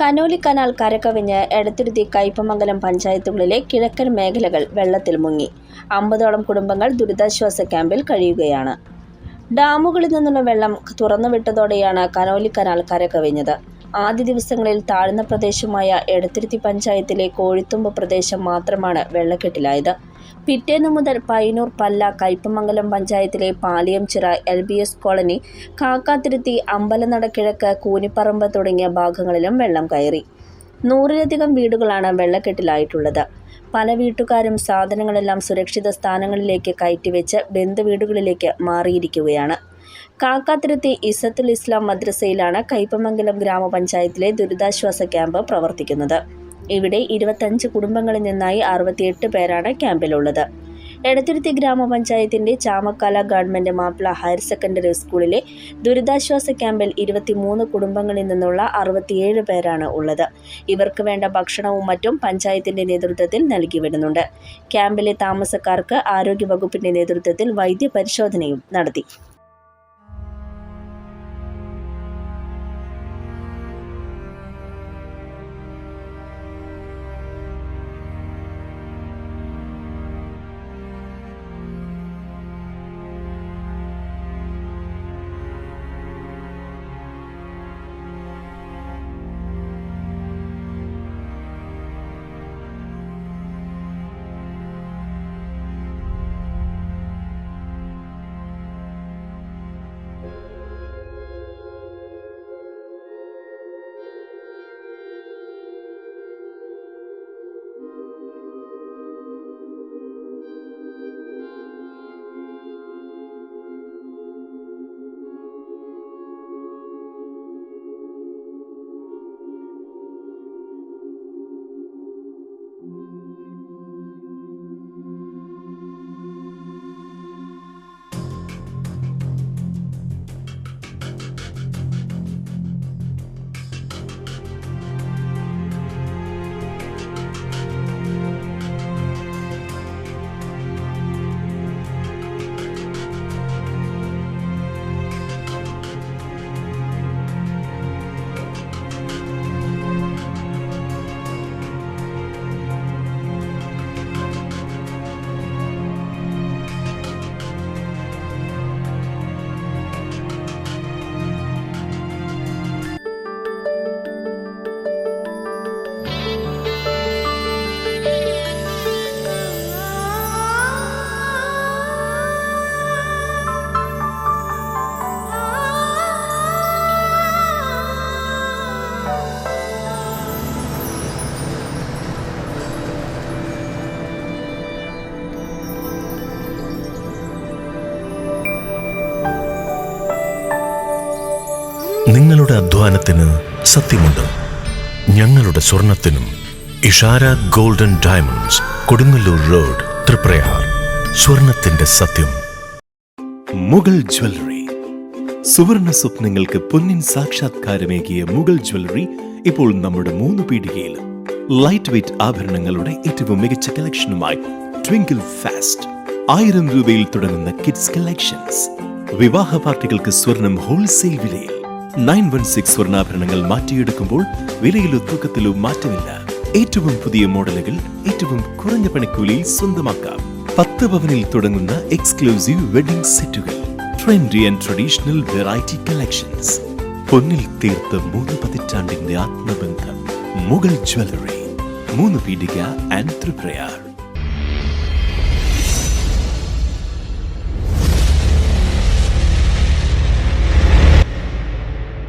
Conolly canal കരകവിഞ്ഞ് എടത്തുരുത്തി കയ്പമംഗലം പഞ്ചായത്തുകളിലെ കിഴക്കൻ മേഖലകൾ വെള്ളത്തിൽ മുങ്ങി. 50ഓളം കുടുംബങ്ങൾ ദുരിതാശ്വാസ ക്യാമ്പിൽ കഴിയുകയാണ്. ഡാമുകളിൽ നിന്നുള്ള വെള്ളം തുറന്നുവിട്ടതോടെയാണ് കനോലി കനാൽ കരകവിഞ്ഞത്. ആദ്യ ദിവസങ്ങളിൽ താഴ്ന്ന പ്രദേശമായ എടത്തുരുത്തി പഞ്ചായത്തിലെ കോഴിത്തുമ്പ് പ്രദേശം മാത്രമാണ് വെള്ളക്കെട്ടിലായത്. പിറ്റേന്നു മുതൽ പയ്യന്നൂർ, പല്ല, കയ്പമംഗലം പഞ്ചായത്തിലെ പാലിയംചിറ, LBS കോളനി, കാക്കാത്തിരുത്തി, അമ്പലനട കിഴക്ക്, കൂനിപ്പറമ്പ് തുടങ്ങിയ ഭാഗങ്ങളിലും വെള്ളം കയറി. 100-ലധികം വീടുകളാണ് വെള്ളക്കെട്ടിലായിട്ടുള്ളത്. പല വീട്ടുകാരും സാധനങ്ങളെല്ലാം സുരക്ഷിത സ്ഥാനങ്ങളിലേക്ക് കയറ്റിവെച്ച് ബന്ധുവീടുകളിലേക്ക് മാറിയിരിക്കുകയാണ്. കാക്കാത്തിരുത്തി ഇസത്തുൽ ഇസ്ലാം മദ്രസയിലാണ് കയ്പമംഗലം ഗ്രാമപഞ്ചായത്തിലെ ദുരിതാശ്വാസ ക്യാമ്പ് പ്രവർത്തിക്കുന്നത്. ഇവിടെ 25 കുടുംബങ്ങളിൽ നിന്നായി 68 പേരാണ് ക്യാമ്പിലുള്ളത്. എടത്തുരുത്തി ഗ്രാമപഞ്ചായത്തിന്റെ Chamakkala government Mappila higher secondary സ്കൂളിലെ ദുരിതാശ്വാസ ക്യാമ്പിൽ 23 കുടുംബങ്ങളിൽ നിന്നുള്ള 67 പേരാണ് ഉള്ളത്. ഇവർക്ക് വേണ്ട ഭക്ഷണവും മറ്റും പഞ്ചായത്തിന്റെ നേതൃത്വത്തിൽ നൽകി വരുന്നുണ്ട്. ക്യാമ്പിലെ താമസക്കാർക്ക് ആരോഗ്യവകുപ്പിന്റെ നേതൃത്വത്തിൽ വൈദ്യപരിശോധനയും നടത്തി. നിങ്ങളുടെ അധ്വാനത്തിന് സത്യമുണ്ട്. ഞങ്ങളുടെ സ്വർണത്തിനും. Ishara golden diamonds, Kodungallur road, Triprayar. സ്വർണത്തിന്റെ സത്യം. മുഗൾ ജ്വല്ലറി. സുവർണ സ്വപ്നങ്ങൾക്ക് പൊന്നിൻ സാക്ഷാത്കാരമേകിയ മുഗൾ ജ്വല്ലറി ഇപ്പോൾ നമ്മുടെ 3 പീടികയിലും. ലൈറ്റ് വെയ്റ്റ് ആഭരണങ്ങളുടെ ഏറ്റവും മികച്ച കളക്ഷനുമായി ട്വിങ്കിൾ ഫാസ്റ്റ്. 1000 രൂപയിൽ തുടങ്ങുന്ന കിഡ്സ് കളക്ഷൻസ്. വിവാഹ പാർട്ടികൾക്ക് സ്വർണം ഹോൾസെയിൽ വിലയിൽ. 916 സ്വർണ്ണാഭരണങ്ങൾ മാറ്റിയെടുക്കുമ്പോൾ വിലയിലോ തൂക്കത്തിലോ മാറ്റമില്ല. ഏറ്റവും പുതിയ മോഡലുകൾ ഏറ്റവും കുറഞ്ഞ പണിക്കൂലിയിൽ സ്വന്തമാക്കാം. 10 പവനിൽ തുടങ്ങുന്ന എക്സ്ക്ലൂസീവ് വെഡിംഗ് സെറ്റുകൾ. Trendy and traditional variety collections. പൊന്നിൽ തീർത്ത 3 പതിറ്റാണ്ടിന്റെ ആത്മബന്ധം. മുഗൾ ജ്വല്ലറി, 3 പീടിക ആൻഡ് തൃപ്രയാർ.